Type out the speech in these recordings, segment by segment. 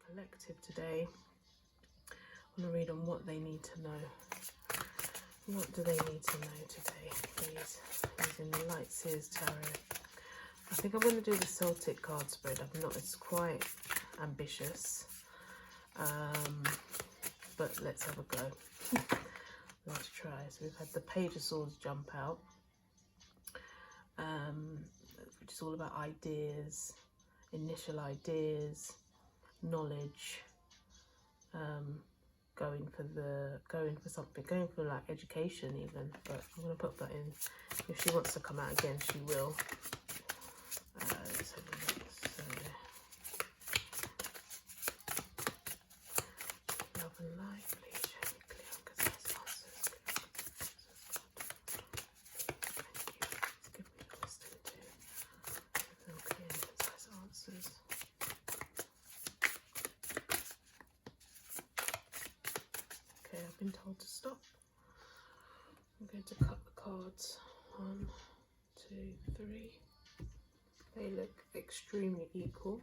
collective today. I want to read on what they need to know. What do they need to know today, please? Using the Light Seers Tarot. I think I'm going to do the Celtic card spread. I'm not, it's quite ambitious. But let's have a go. Let's try. So we've had the Page of Swords jump out. Which is all about ideas, initial ideas, knowledge, going for something, going for like education even, but I'm going to put that in. If she wants to come out again, she will. Let's have a look. So, love and light, please show me clear and concise answers. Thank you. Give me the wisdom too. Give them clear and concise answers. Okay, I've been told to stop. I'm going to cut the cards. 1, 2, 3. They look extremely equal.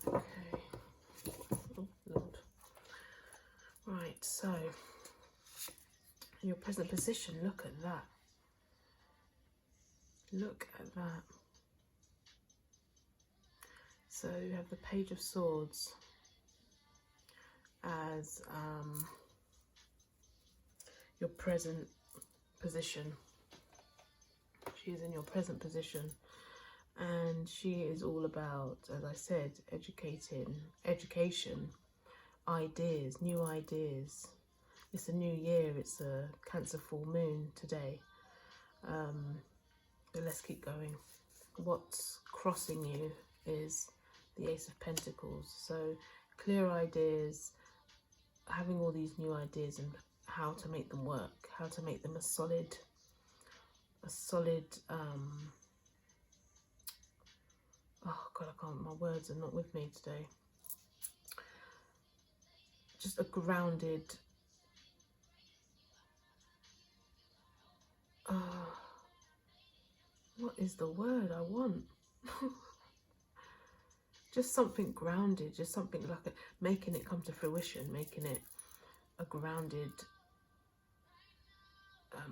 Okay. Oh, Lord. Right, so in your present position, look at that. Look at that. So you have the Page of Swords as your present position. She is in your present position, and she is all about, as I said, education, ideas, new ideas. It's a new year, it's a Cancer full moon today. But let's keep going. What's crossing you is the Ace of Pentacles. So clear ideas, having all these new ideas and how to make them work, how to make them a solid oh God, I can't, my words are not with me today. Just a grounded, what is the word I want? Just something grounded, just something like making it come to fruition, making it a grounded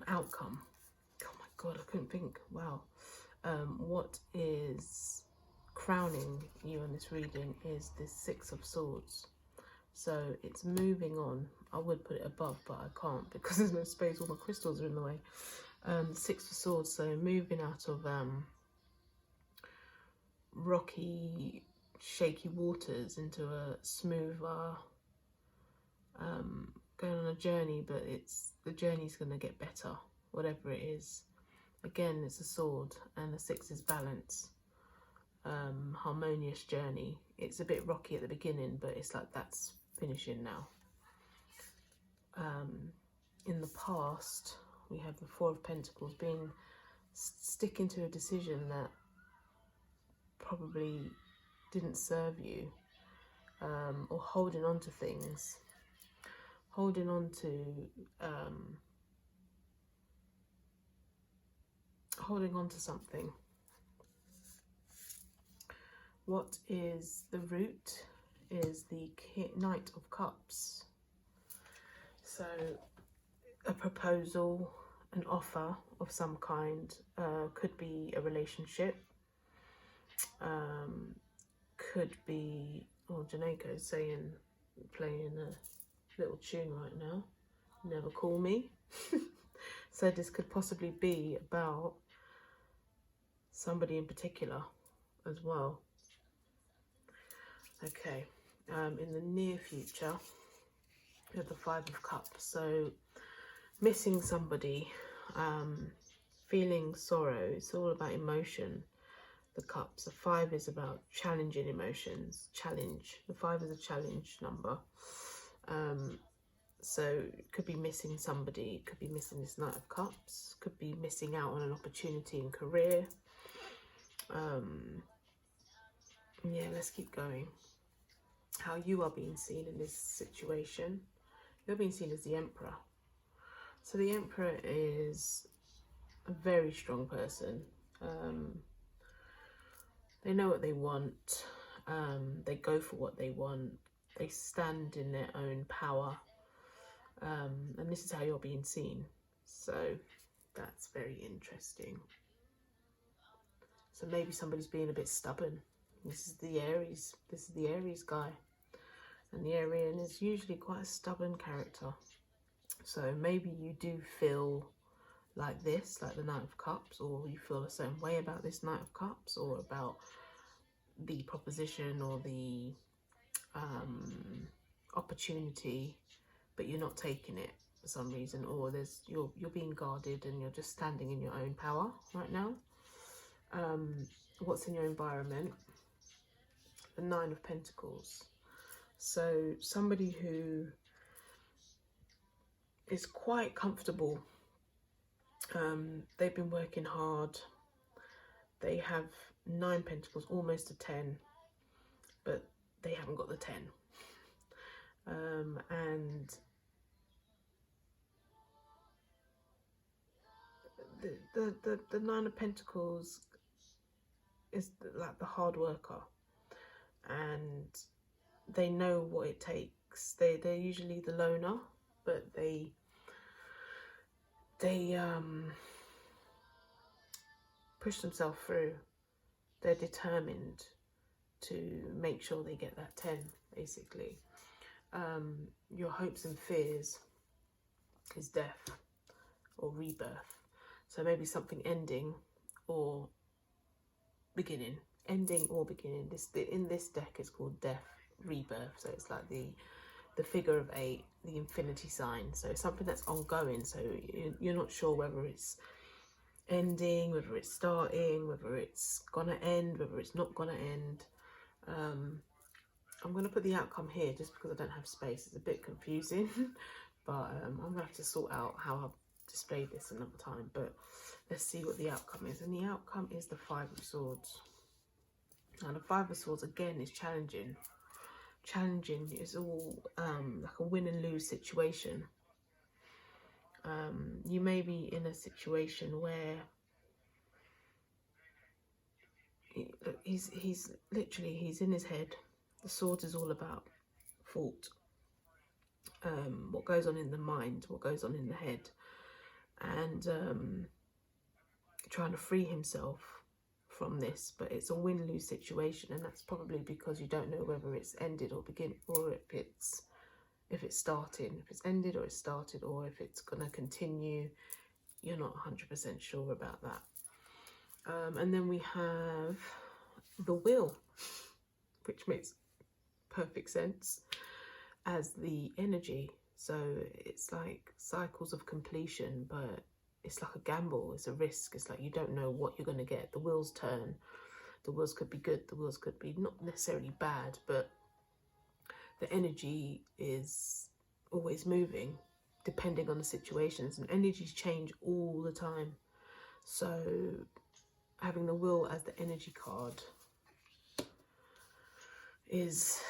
outcome. Oh my God, I couldn't think. Wow. What is crowning you in this reading is this Six of Swords. So it's moving on. I would put it above, but I can't because there's no space. All my crystals are in the way. Six of Swords. So moving out of rocky, shaky waters into a smoother, going on a journey, but the journey's going to get better, whatever it is. Again, it's a sword, and the 6 is balance. Harmonious journey. It's a bit rocky at the beginning, but it's like that's finishing now. In the past, we have the 4 of Pentacles, being sticking to a decision that probably didn't serve you, or holding on to things, holding on to something. What is the root is the Knight of Cups. So a proposal, an offer of some kind, could be a relationship, could be, oh, Janeko is saying, playing a little tune right now, Never Call Me. So this could possibly be about somebody in particular as well. Okay, in the near future, we have the 5 of Cups. So missing somebody, feeling sorrow, it's all about emotion. The Cups, the 5 is about challenging emotions, challenge. The 5 is a challenge number. So it could be missing somebody, it could be missing this Knight of Cups, could be missing out on an opportunity in career. Yeah, let's keep going. How you are being seen in this situation. You're being seen as the Emperor. So the Emperor is a very strong person. They know what they want. They go for what they want. They stand in their own power. And this is how you're being seen. So that's very interesting. So maybe somebody's being a bit stubborn. This is the Aries. This is the Aries guy. And the Arian is usually quite a stubborn character. So maybe you do feel like this, like the Knight of Cups, or you feel a certain way about this Knight of Cups, or about the proposition or the opportunity, but you're not taking it for some reason, or you're being guarded and you're just standing in your own power right now. What's in your environment? The Nine of Pentacles. So somebody who is quite comfortable. They've been working hard. They have 9 Pentacles, almost a 10, but they haven't got the 10. And the 9 of Pentacles is like the hard worker, and they know what it takes. They're usually the loner, but they push themselves through. They're determined to make sure they get that 10, basically. Your hopes and fears is death or rebirth. So maybe something ending or beginning. Ending or beginning. In this deck it's called death, rebirth. So it's like the figure of 8, the infinity sign. So it's something that's ongoing. So you're not sure whether it's ending, whether it's starting, whether it's gonna end, whether it's not gonna end. I'm going to put the outcome here just because I don't have space. It's a bit confusing, but I'm going to have to sort out how I'll display this another time. But let's see what the outcome is. And the outcome is the 5 of Swords. Now the 5 of Swords again is challenging. Challenging is all like a win and lose situation. You may be in a situation where he's literally, he's in his head. The Swords is all about thought, what goes on in the mind, what goes on in the head, and trying to free himself from this. But it's a win-lose situation, and that's probably because you don't know whether it's ended or begin, or if it's starting, if it's ended or it's started, or if it's going to continue. You're not 100% sure about that. And then we have the Wheel, which makes perfect sense as the energy. So it's like cycles of completion, but it's like a gamble, it's a risk. It's like you don't know what you're going to get. The wheels turn. The wheels could be good, the wheels could be not necessarily bad, but the energy is always moving depending on the situations, and energies change all the time. So having the Wheel as the energy card is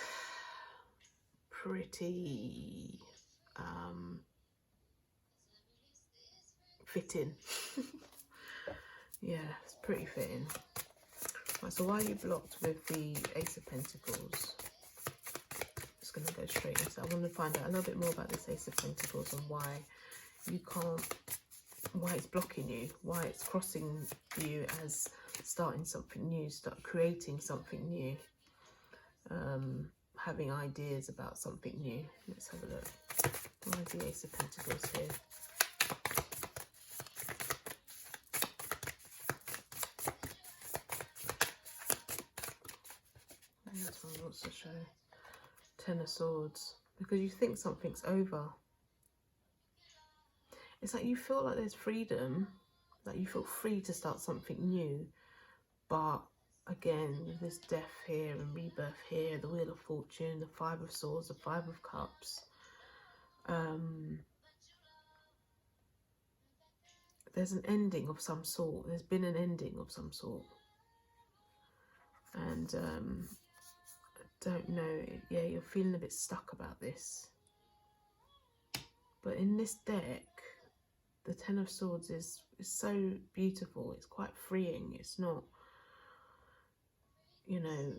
pretty fitting. Yeah, it's pretty fitting. Right, so why are you blocked with the Ace of Pentacles? Just going to go straight into that. I want to find out a little bit more about this Ace of Pentacles and why you can't, why it's blocking you, why it's crossing you as starting something new, start creating something new, having ideas about something new. Let's have a look. Why is the Ace of Pentacles here? This one wants to show 10 of Swords, because you think something's over. It's like you feel like there's freedom, like you feel free to start something new, but again, with this death here and rebirth here, the Wheel of Fortune, the 5 of Swords, the 5 of Cups, there's an ending of some sort. There's been an ending of some sort. And I don't know, yeah, you're feeling a bit stuck about this. But in this deck, the 10 of Swords is so beautiful. It's quite freeing. It's not, you know,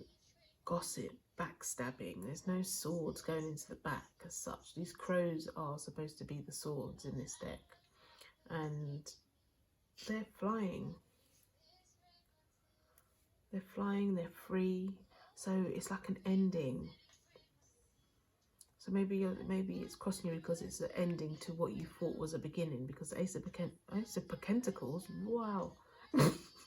gossip, backstabbing. There's no swords going into the back as such. These crows are supposed to be the swords in this deck, and they're flying. They're flying, they're free. So it's like an ending. So maybe it's crossing you because it's an ending to what you thought was a beginning. Because the Ace of Pentacles, wow.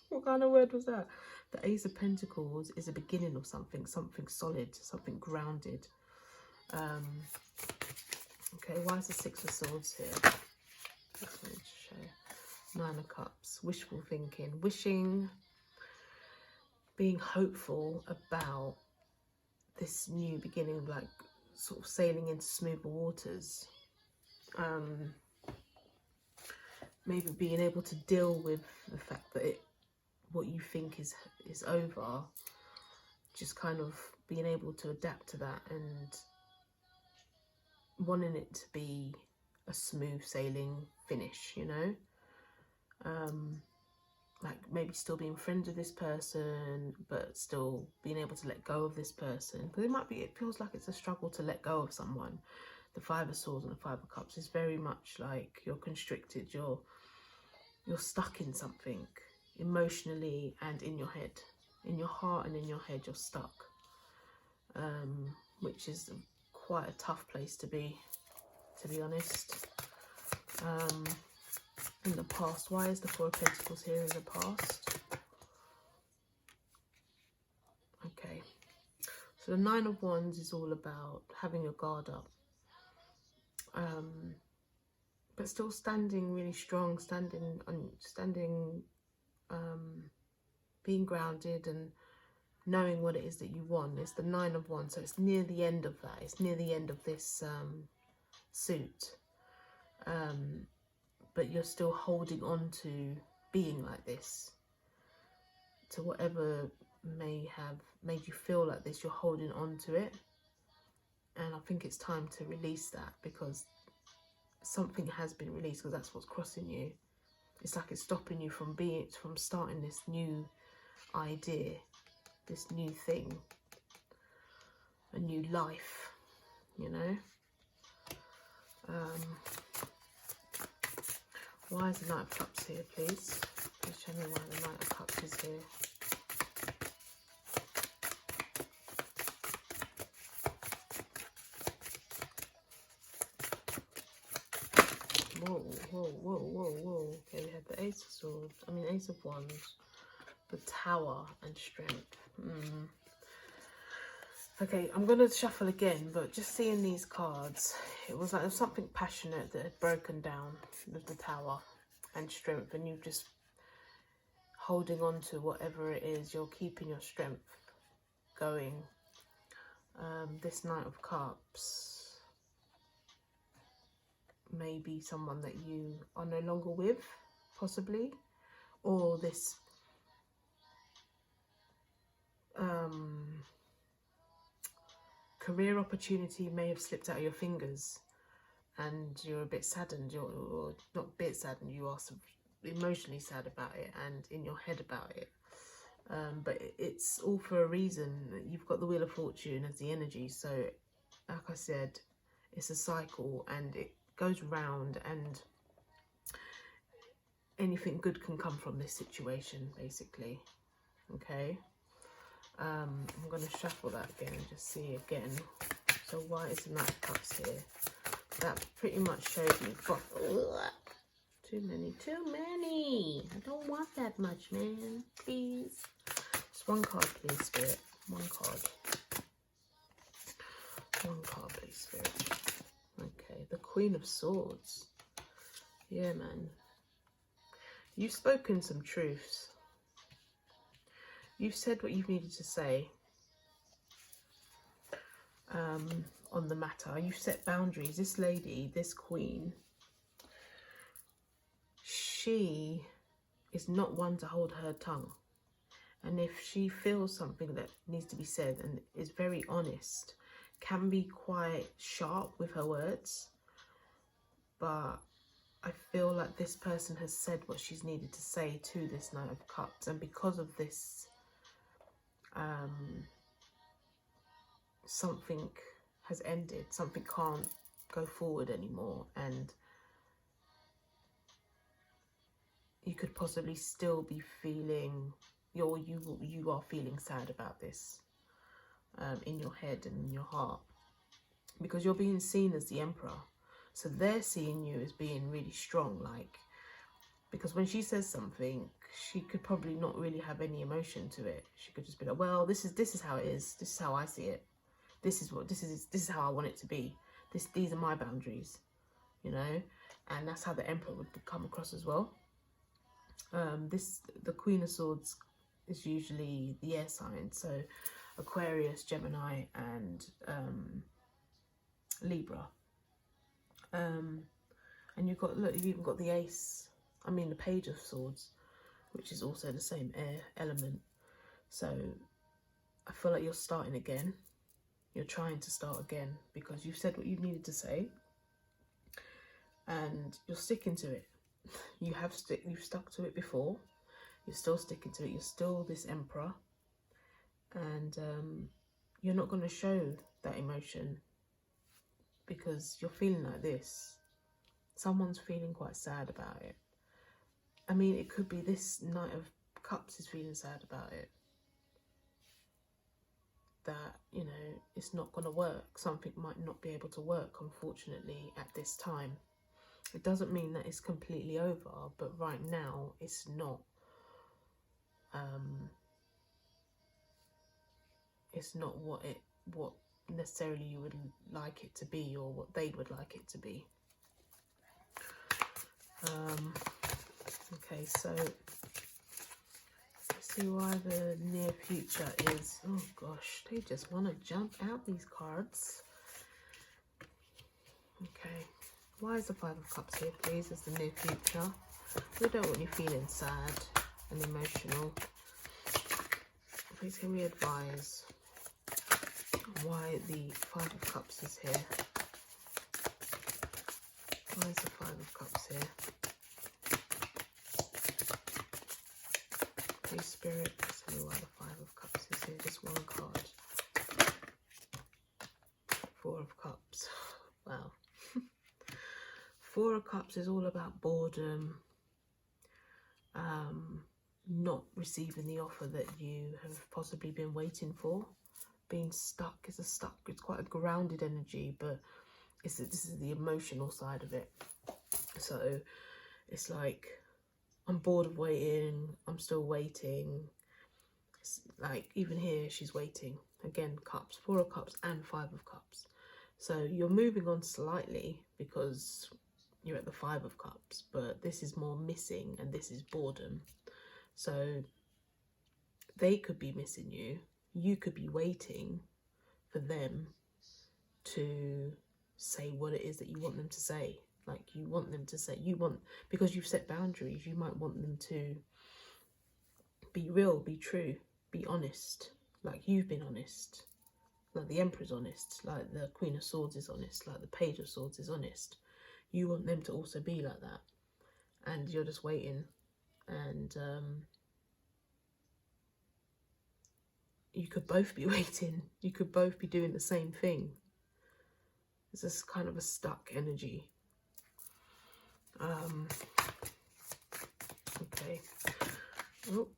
What kind of word was that? The Ace of Pentacles is a beginning of something solid, something grounded. Okay, why is the Six of Swords here? Just want to show. Nine of Cups, wishful thinking, wishing, being hopeful about this new beginning, like sort of sailing into smoother waters. Maybe being able to deal with the fact that what you think is over, just kind of being able to adapt to that and wanting it to be a smooth sailing finish, you know. Like maybe still being friends with this person, but still being able to let go of this person, because it feels like it's a struggle to let go of someone. The Five of Swords and the Five of Cups is very much like you're constricted, you're stuck in something emotionally and in your head, in your heart and in your head. You're stuck, which is quite a tough place to be honest. In the past, why is the Four of Pentacles here in the past? Okay, so the Nine of Wands is all about having your guard up, but still standing really strong, being grounded and knowing what it is that you want. It's the Nine of Wands, so it's near the end of that. It's near the end of this suit, but you're still holding on to being like this, to whatever may have made you feel like this. You're holding on to it, and I think it's time to release that, because something has been released, because that's what's crossing you. It's like it's stopping you from starting this new idea, this new thing, a new life, you know. Why is the Knight of Cups here, please? Please show me why the Knight of Cups is here. Whoa, whoa, whoa, whoa, whoa. Okay, we have the Ace of Swords, Ace of Wands, the Tower, and Strength. Okay, I'm going to shuffle again, but just seeing these cards, it was like there was something passionate that had broken down with the Tower and Strength, and you just holding on to whatever it is. You're keeping your strength going. This Knight of Cups may be someone that you are no longer with, possibly, or this career opportunity may have slipped out of your fingers and you're a bit saddened. You're not a bit saddened, you are emotionally sad about it and in your head about it, but it's all for a reason. You've got the Wheel of Fortune as the energy, so like I said, it's a cycle and it goes round, and anything good can come from this situation, basically. Okay, I'm going to shuffle that again and just see again. So why is the Knight of Cups here? That pretty much shows me, but too many. I don't want that much, man. Please. Just one card, please, Spirit. One card. One card, please, Spirit. Okay, the Queen of Swords. Yeah, man. You've spoken some truths. You've said what you've needed to say on the matter. You've set boundaries. This lady, this queen, she is not one to hold her tongue. And if she feels something that needs to be said and is very honest, can be quite sharp with her words, but I feel like this person has said what she's needed to say to this Knight of Cups, and because of this something has ended, something can't go forward anymore, and you could possibly still be feeling, you are feeling sad about this in your head and in your heart, because you're being seen as the Emperor. So they're seeing you as being really strong, like, because when she says something, she could probably not really have any emotion to it. She could just be like, well, this is how it is. This is how I see it. This is how I want it to be. These are my boundaries, you know, and that's how the Emperor would come across as well. The Queen of Swords is usually the air sign, so Aquarius, Gemini, and Libra. And you've even got the Ace. I mean, the Page of Swords, which is also the same air element. So I feel like you're starting again. You're trying to start again because you've said what you needed to say, and you're sticking to it. You've stuck to it before. You're still sticking to it. You're still this Emperor, and you're not going to show that emotion because you're feeling like this. Someone's feeling quite sad about it. I mean, it could be this Knight of Cups is feeling sad about it. That, you know, it's not going to work. Something might not be able to work, unfortunately, at this time. It doesn't mean that it's completely over, but right now it's not. It's not what necessarily you would like it to be, or what they would like it to be. Okay, so let's see why the near future is. Oh gosh, they just want to jump out, these cards. Okay, why is the Five of Cups here, please, as the near future? We don't want you feeling sad and emotional. Please can we advise why the Five of Cups is here? Why is the Five of Cups here? Please, Spirit, tell me why the Five of Cups is here. Just one card. Four of Cups. Wow. Four of Cups is all about boredom. Not receiving the offer that you have possibly been waiting for. Being stuck is it's quite a grounded energy, but this is the emotional side of it. So it's like, I'm bored of waiting, I'm still waiting. It's like, even here she's waiting. Again, Cups, Four of Cups and Five of Cups. So you're moving on slightly because you're at the Five of Cups, but this is more missing and this is boredom. So they could be missing you. You could be waiting for them to say what it is that you want them to say. Like, you want them to say, because you've set boundaries, you might want them to be real, be true, be honest. Like you've been honest. Like the Emperor's honest. Like the Queen of Swords is honest. Like the Page of Swords is honest. You want them to also be like that. And you're just waiting. And you could both be waiting. You could both be doing the same thing. It's just kind of a stuck energy. Okay. Oh,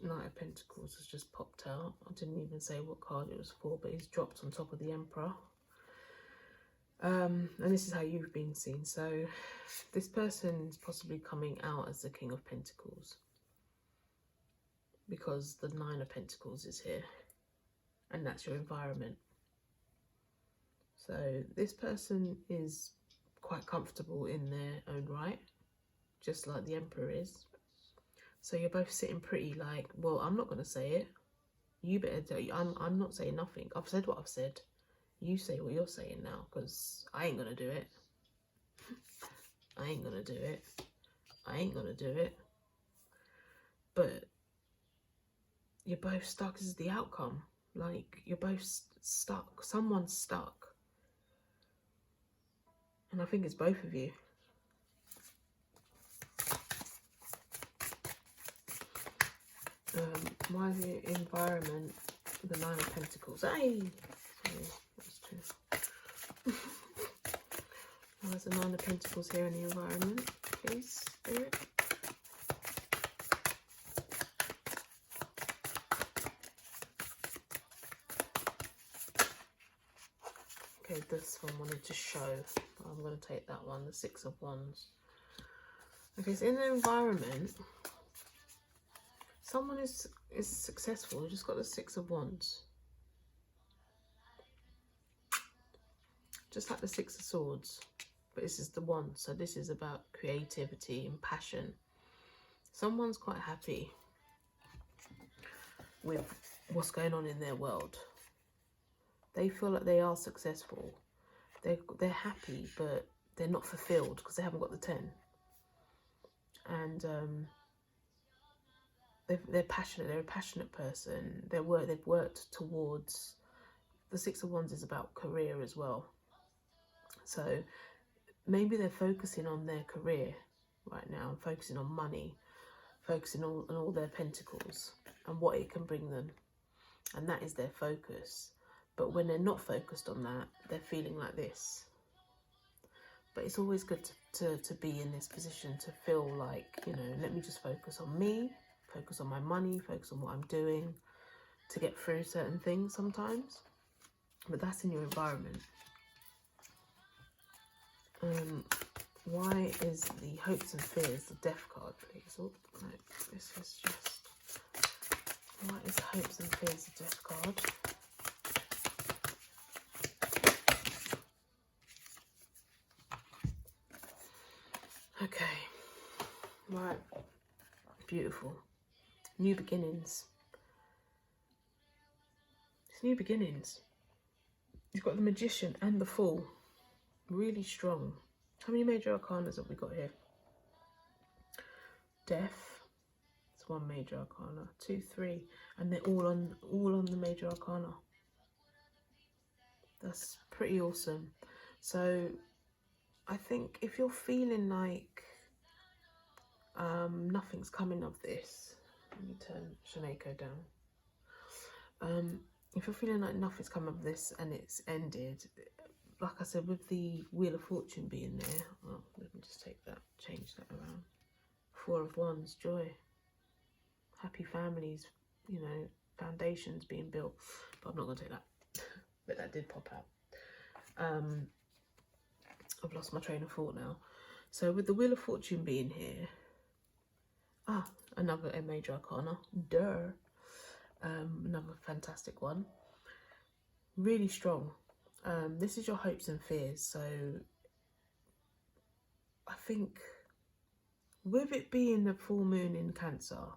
Knight of Pentacles has just popped out. I didn't even say what card it was for, but he's dropped on top of the Emperor. And this is how you've been seen. So this person is possibly coming out as the King of Pentacles, because the Nine of Pentacles is here, and that's your environment. So this person is quite comfortable in their own right, just like the Emperor is. So you're both sitting pretty like, well, I'm not going to say it. You better tell you, I'm not saying nothing. I've said what I've said. You say what you're saying now, because I ain't going to do it. I ain't going to do it. I ain't going to do it. But you're both stuck. This is the outcome. Like, you're both stuck. Someone's stuck. And I think it's both of you. Why the environment, the Nine of Pentacles? Hey! That's two. Now there's a Nine of Pentacles here in the environment, please, Spirit. Okay, this one wanted to show. I'm going to take that one, the Six of Wands. Okay, so in the environment, someone is successful. We've just got the Six of Wands. Just like the Six of Swords. But this is the Wand, so this is about creativity and passion. Someone's quite happy with what's going on in their world. They feel like they are successful. They're happy, but they're not fulfilled because they haven't got the 10. And they're passionate. They're a passionate person. They've worked towards. The Six of Wands is about career as well. So maybe they're focusing on their career right now, focusing on money, focusing on all their pentacles and what it can bring them. And that is their focus. But when they're not focused on that, they're feeling like this. But it's always good to be in this position, to feel like, you know, let me just focus on me, focus on my money, focus on what I'm doing to get through certain things sometimes. But that's in your environment. Why is the Hopes and Fears the Death card, please? Oh, no, this is just... Why is Hopes and Fears the Death card? Okay. Right. Beautiful. New beginnings. It's new beginnings. You've got the Magician and the Fool. Really strong. How many major arcanas have we got here? Death. It's one major arcana. 2, 3, and they're all on the major arcana. That's pretty awesome. So I think if you're feeling like nothing's coming of this, let me turn Shaneko down. If you're feeling like nothing's come of this and it's ended, like I said, with the Wheel of Fortune being there, well, let me just take that, change that around. 4 of Wands, joy, happy families, you know, foundations being built. But I'm not going to take that. But that did pop out. I've lost my train of thought now. So with the Wheel of Fortune being here, another major arcana, another fantastic one, really strong. This is your hopes and fears. So I think with it being the full moon in Cancer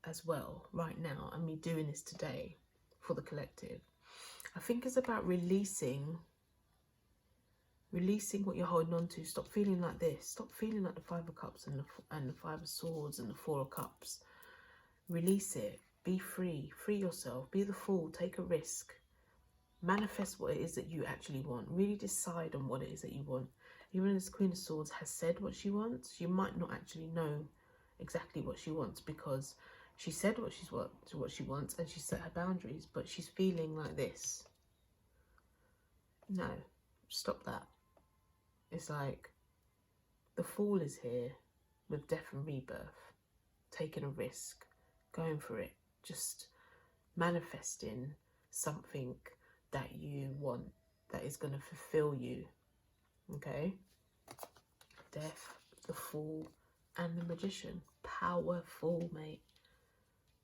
as well right now, and me doing this today for the collective, I think it's about releasing what you're holding on to. Stop feeling like this. Stop feeling like the 5 of Cups and the 5 of Swords and the 4 of Cups. Release it. Be free. Free yourself. Be the Fool. Take a risk. Manifest what it is that you actually want. Really decide on what it is that you want. Even as Queen of Swords has said what she wants, you might not actually know exactly what she wants, because she said what she wants and she set her boundaries, but she's feeling like this. No, stop that. It's like the Fool is here with death and rebirth, taking a risk, going for it, just manifesting something that you want, that is going to fulfill you. Okay? Death, the Fool, and the Magician. Powerful, mate.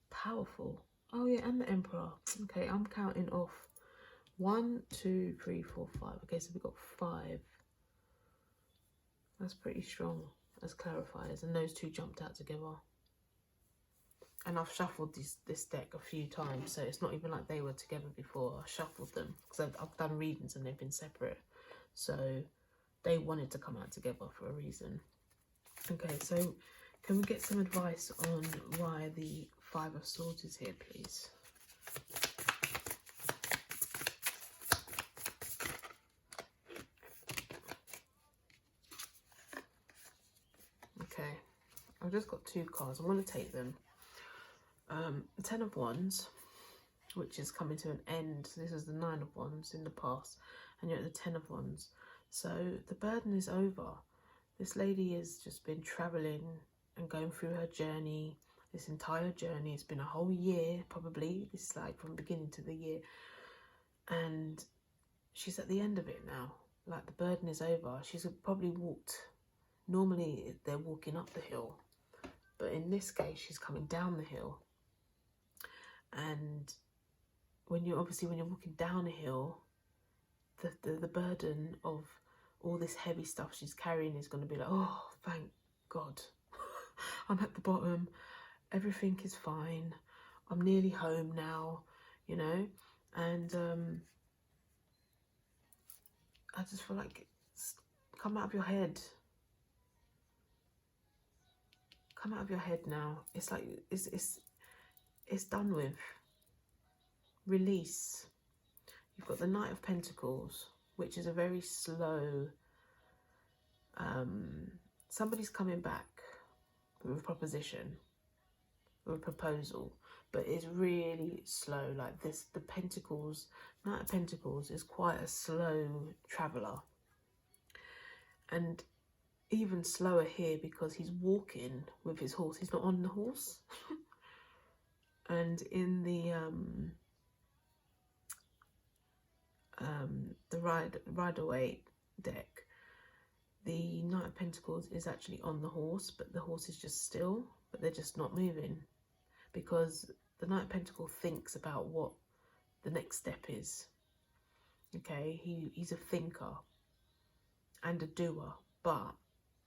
Powerful. Oh yeah, and the Emperor. Okay, I'm counting off 1, 2, 3, 4, 5. Okay, so we've got 5. That's pretty strong as clarifiers, and those two jumped out together. And I've shuffled this deck a few times, so it's not even like they were together before. I shuffled them because I've done readings and they've been separate, so they wanted to come out together for a reason. Okay, so can we get some advice on why the 5 of Swords is here, please? Okay, I've just got 2 cards. I'm going to take them. 10 of Wands. which is coming to an end. So this is the 9 of Wands in the past, and you're at the 10 of Wands. So the burden is over. This lady has just been traveling and going through her journey, this entire journey. It's been a whole year, probably. This is like from beginning to the year. And she's at the end of it now. Like, the burden is over. She's probably walked, normally they're walking up the hill, but in this case, she's coming down the hill. And when you're walking down a hill, the burden of all this heavy stuff she's carrying is going to be like, oh, thank God, I'm at the bottom, everything is fine, I'm nearly home now, you know. And I just feel like, come out of your head. Come out of your head now. It's like, it's done with. Release. You've got the Knight of Pentacles, which is a very slow, somebody's coming back with a proposition, with a proposal, but it's really slow. Like this, the Pentacles, Knight of Pentacles is quite a slow traveller. And even slower here because he's walking with his horse. He's not on the horse. And in the Rider-Waite deck, the Knight of Pentacles is actually on the horse, but the horse is just still, but they're just not moving, because the Knight of Pentacles thinks about what the next step is. Okay, he's a thinker and a doer, but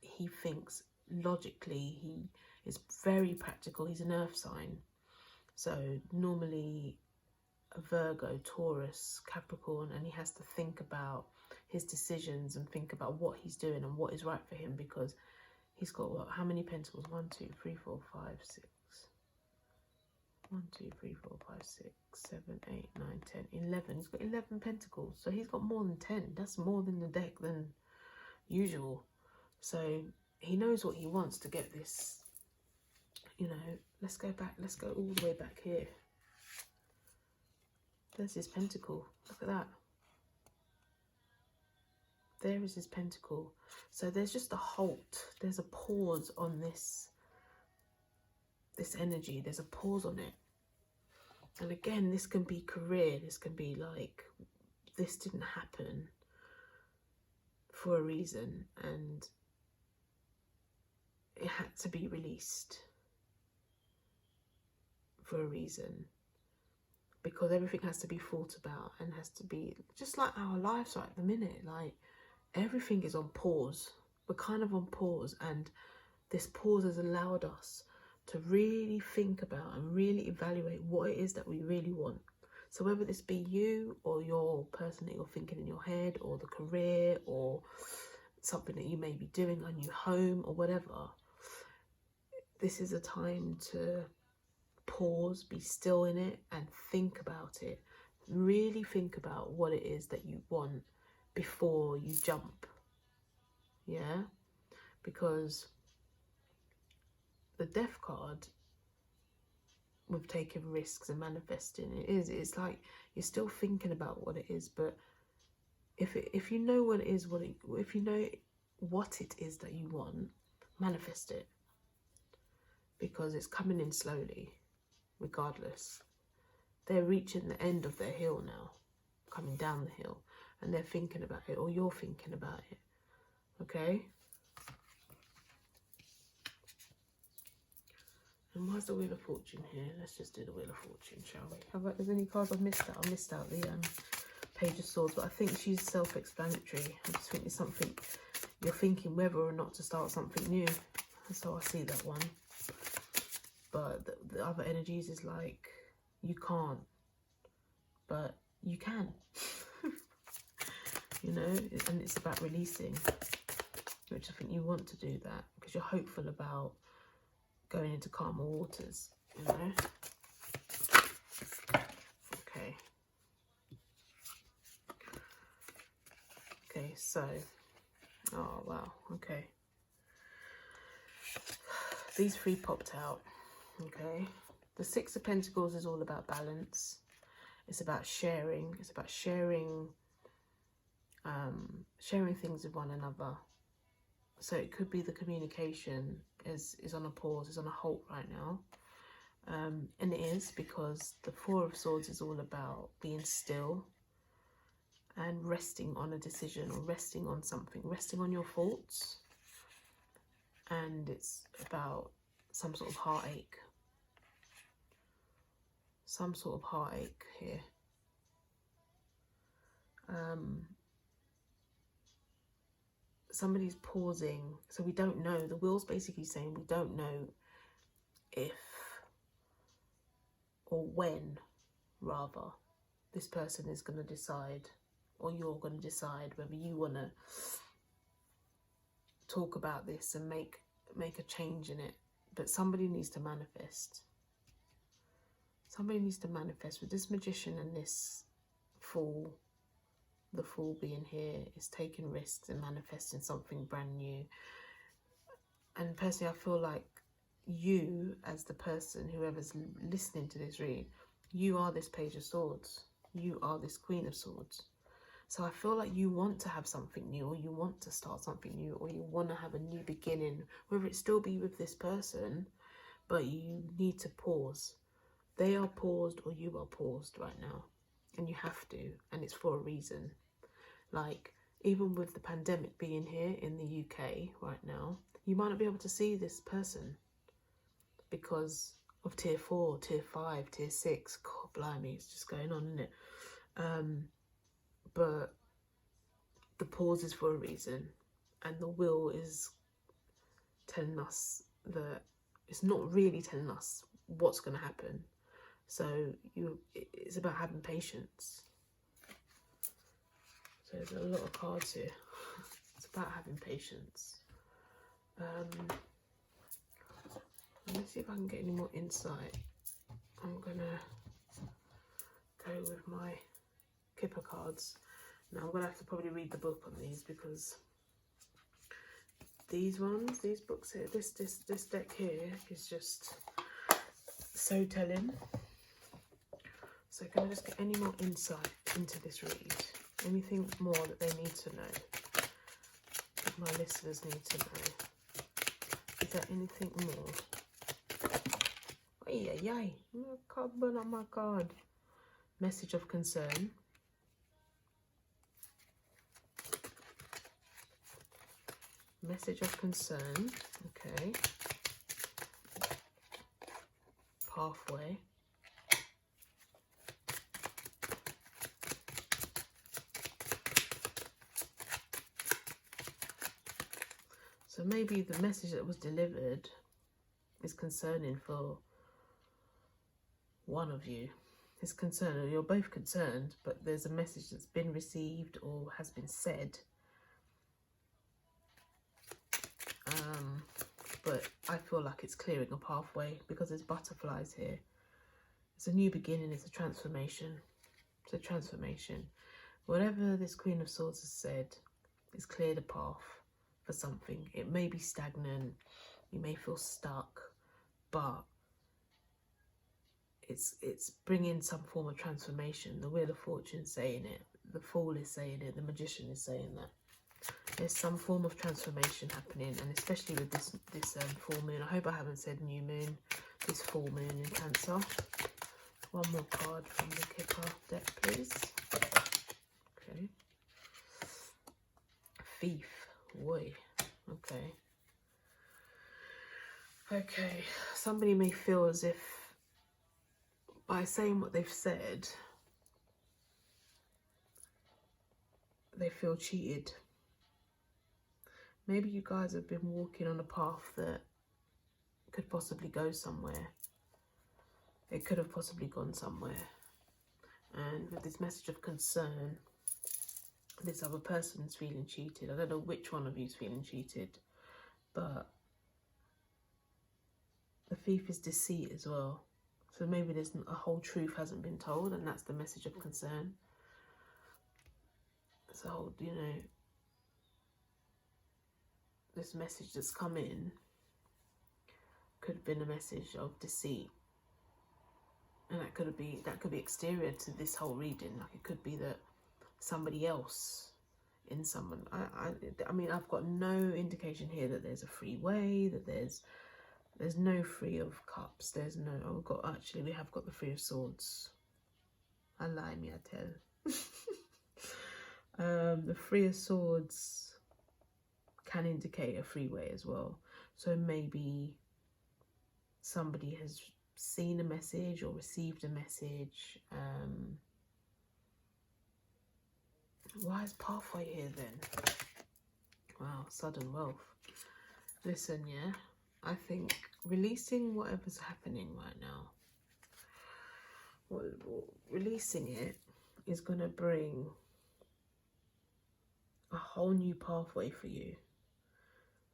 he thinks logically. He is very practical. He's an earth sign, so normally a Virgo, Taurus, Capricorn, and he has to think about his decisions and think about what he's doing and what is right for him, because he's got, what, how many pentacles? 1, 2, 3, 4, 5, 6. 1, 2, 3, 4, 5, 6, 7, 8, 9, 10, 11. He's got 11 pentacles, so he's got more than 10. That's more than the deck than usual. So he knows what he wants to get this, you know. Let's go back, let's go all the way back here. There's his pentacle. Look at that. There is his pentacle. So there's just a halt. There's a pause on this energy. There's a pause on it. And again, this can be career. This can be like, this didn't happen for a reason, and it had to be released for a reason. Because everything has to be thought about and has to be, just like our lives right at the minute, like everything is on pause. We're kind of on pause, and this pause has allowed us to really think about and really evaluate what it is that we really want. So whether this be you or your person that you're thinking in your head, or the career, or something that you may be doing, a new home or whatever, this is a time to pause, be still in it and think about it. Really think about what it is that you want before you jump. Yeah, because the Death card with taking risks and manifesting, it's like you're still thinking about what it is, but if you know what it is, if you know what it is that you want, manifest it, because it's coming in slowly. Regardless, they're reaching the end of their hill now, coming down the hill, and they're thinking about it, or you're thinking about it. Okay. And why's the Wheel of Fortune here? Let's just do the Wheel of Fortune, shall we? How about, there's any cards I've missed out? I missed out the Page of Swords, but I think she's self-explanatory. I just think it's something you're thinking whether or not to start something new. So I see that one. But the other energies is like, you can't, but you can. You know, and it's about releasing, which I think you want to do that because you're hopeful about going into calmer waters, you know. Okay. Okay, so, oh wow, okay. These three popped out. Okay, the Six of Pentacles is all about balance. It's about sharing. It's about sharing, sharing things with one another. So it could be the communication is on a pause, is on a halt right now. And it is, because the Four of Swords is all about being still and resting on a decision, or resting on something, resting on your thoughts. And it's about some sort of heartache. Some sort of heartache here. Somebody's pausing. So we don't know. The Wheel's basically saying we don't know if, or when, rather, this person is going to decide, or you're going to decide whether you want to talk about this and make a change in it. But somebody needs to manifest. Somebody needs to manifest with this Magician and this Fool. The Fool being here is taking risks and manifesting something brand new. And personally, I feel like you, as the person, whoever's listening to this read, you are this Page of Swords. You are this Queen of Swords. So I feel like you want to have something new, or you want to start something new, or you want to have a new beginning, whether it still be with this person, but you need to pause. They are paused, or you are paused right now, and you have to, and it's for a reason. Like, even with the pandemic being here in the UK right now, you might not be able to see this person because of tier 4, tier 5, tier 6. God blimey, it's just going on, isn't it? But the pause is for a reason, and the Wheel is telling us that it's not really telling us what's going to happen. So it's about having patience. So there's a lot of cards here. It's about having patience. Let me see if I can get any more insight. I'm gonna go with my Kipper cards. Now I'm gonna have to probably read the book on these, because these books here, this deck here is just so telling. So can I just get any more insight into this read? Anything more that they need to know? That my listeners need to know? Is there anything more? Yay! I can't burn up my card. Message of concern. Message of concern. Okay. Pathway. So maybe the message that was delivered is concerning for one of you. It's concerning, you're both concerned, but there's a message that's been received or has been said. But I feel like it's clearing a pathway, because there's butterflies here. It's a new beginning, it's a transformation. It's a transformation. Whatever this Queen of Swords has said, it's cleared a path for something. It may be stagnant, you may feel stuck, but it's bringing some form of transformation. The Wheel of Fortune saying it, the Fool is saying it, the Magician is saying that. There's some form of transformation happening, and especially with this full moon. I hope I haven't said new moon. This full moon in Cancer. One more card from the Kipper deck, please. Okay. Thief. Boy. Okay. Okay. Somebody may feel as if by saying what they've said, they feel cheated. Maybe you guys have been walking on a path that could possibly go somewhere. It could have possibly gone somewhere. And with this message of concern, this other person's feeling cheated. I don't know which one of you is feeling cheated, but the Thief is deceit as well. So maybe there's a whole truth hasn't been told, and that's the message of concern. So, you know, this message that's come in could have been a message of deceit. And that could be exterior to this whole reading. Like it could be that somebody else in someone. I mean, I've got no indication here that there's a free way, that there's no Three of Cups. There's no. We have got the Three of Swords. I lie, me I tell. The Three of Swords can indicate a free way as well. So maybe somebody has seen a message or received a message. Why is pathway here then? Wow, sudden wealth. Listen, yeah, I think releasing whatever's happening right now, releasing it is going to bring a whole new pathway for you.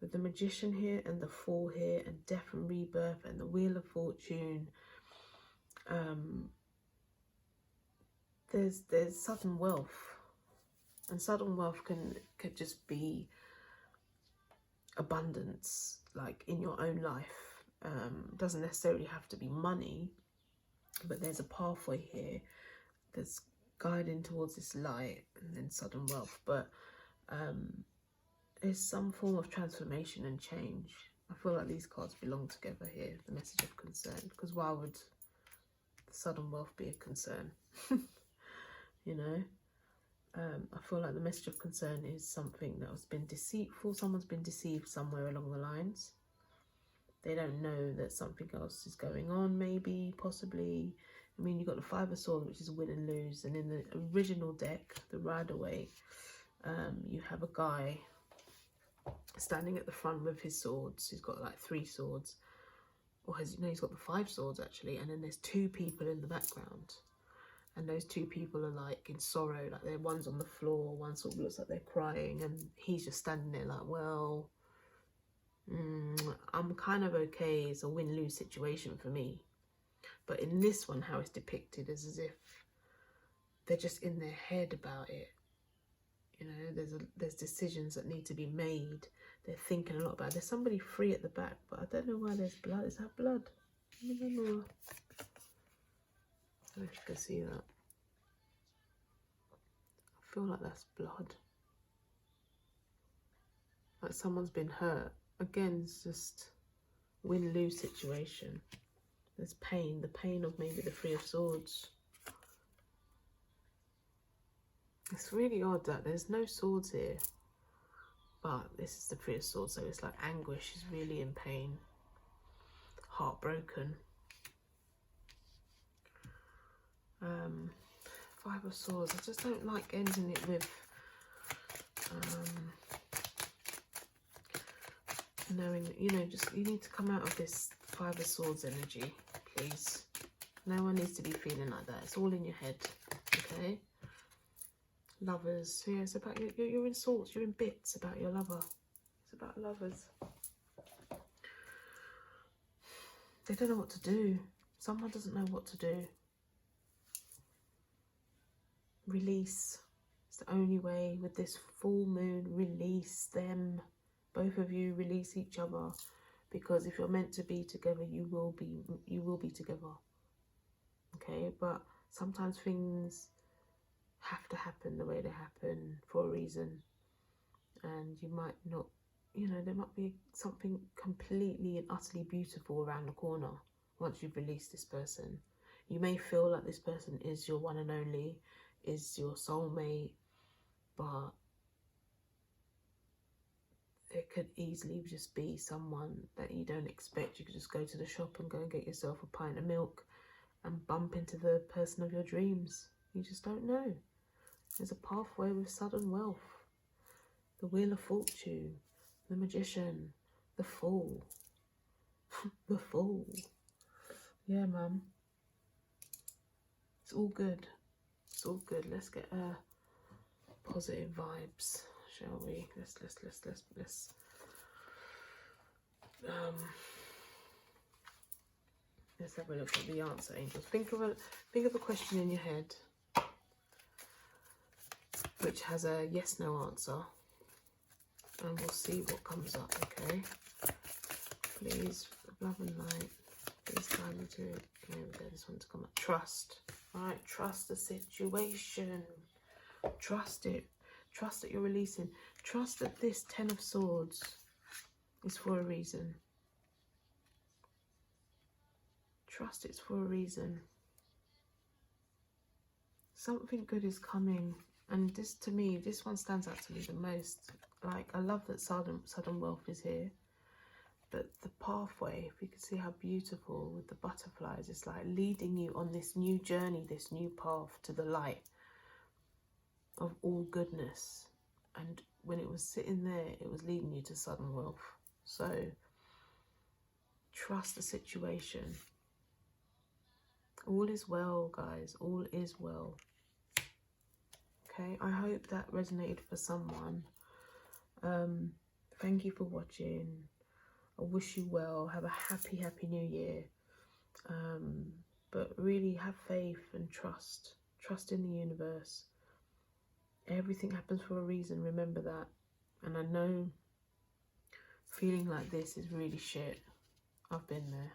With the Magician here and the Fool here and Death and Rebirth and the Wheel of Fortune, there's sudden wealth. And sudden wealth could just be abundance, like in your own life. Doesn't necessarily have to be money, but there's a pathway here that's guiding towards this light and then sudden wealth. But there's some form of transformation and change. I feel like these cards belong together here, the message of concern, because why would the sudden wealth be a concern? You know, I feel like the message of concern is something that has been deceitful. Someone's been deceived somewhere along the lines. They don't know that something else is going on, maybe, possibly. I mean, you've got the Five of Swords, which is win and lose. And in the original deck, the Rider-Waite, you have a guy standing at the front with his swords. He's got like 3 swords. Or he's got the 5 swords, actually. And then there's 2 people in the background. And those 2 people are like in sorrow. Like one's on the floor, one sort of looks like they're crying. And he's just standing there like, well, I'm kind of okay. It's a win-lose situation for me. But in this one, how it's depicted is as if they're just in their head about it. You know, there's decisions that need to be made. They're thinking a lot about it. There's somebody free at the back, but I don't know why there's blood. Is that blood? I don't know. I don't know if you can see that. I feel like that's blood. Like someone's been hurt. Again, it's just win-lose situation. There's pain. The pain of maybe the Three of Swords. It's really odd that there's no swords here. But this is the Three of Swords, so it's like anguish. She's really in pain. Heartbroken. Five of Swords. I just don't like ending it with knowing that, you know, just you need to come out of this Five of Swords energy, please. No one needs to be feeling like that. It's all in your head, okay? Lovers. Yeah, it's about you're in sorts, you're in bits about your lover. It's about lovers. They don't know what to do. Someone doesn't know what to do. Release. It's the only way with this full moon. Release them. Both of you release each other. Because if you're meant to be together, you will be together. Okay, but sometimes things have to happen the way they happen for a reason. And you might not, you know, there might be something completely and utterly beautiful around the corner once you've released this person. You may feel like this person is your one and only, is your soulmate, but it could easily just be someone that you don't expect. You could just go to the shop and go and get yourself a pint of milk and bump into the person of your dreams. You just don't know. There's a pathway with sudden wealth. The Wheel of Fortune, the Magician, the Fool. The Fool. Yeah, mum. It's all good. It's all good. Let's get positive vibes, shall we? Let's have a look at the answer, angels. Think of a question in your head which has a yes/no answer, and we'll see what comes up. Okay, please, love and light. This time we do it. There we go. This one's come up. Trust. Right. Trust the situation. Trust it. Trust that you're releasing. Trust that this Ten of Swords is for a reason. Trust it's for a reason. Something good is coming. And this, to me, this one stands out to me the most. Like, I love that sudden wealth is here. But the pathway, if you can see how beautiful with the butterflies, it's like leading you on this new journey, this new path to the light of all goodness. And when it was sitting there, it was leading you to sudden wealth. So trust the situation. All is well, guys. All is well. Okay, I hope that resonated for someone. Thank you for watching. I wish you well. Have a happy new year. But really have faith and trust. Trust in the universe. Everything happens for a reason. Remember that. And I know feeling like this is really shit. I've been there.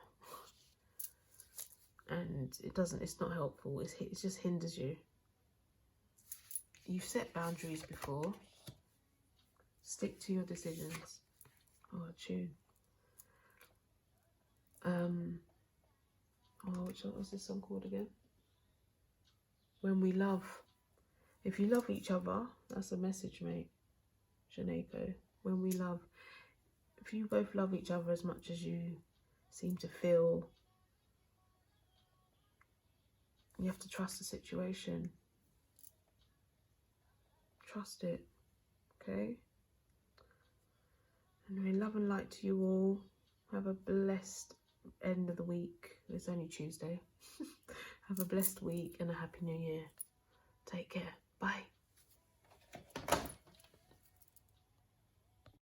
And it's not helpful. It just hinders you. You've set boundaries before. Stick to your decisions. Oh, a tune. What was this song called again? When we love. If you love each other, that's a message, mate. Shaneko. When we love. If you both love each other as much as you seem to feel, you have to trust the situation. Trust it. Okay? Anyway, love and light to you all. Have a blessed end of the week. It's only Tuesday. Have a blessed week and a happy new year. Take care. Bye.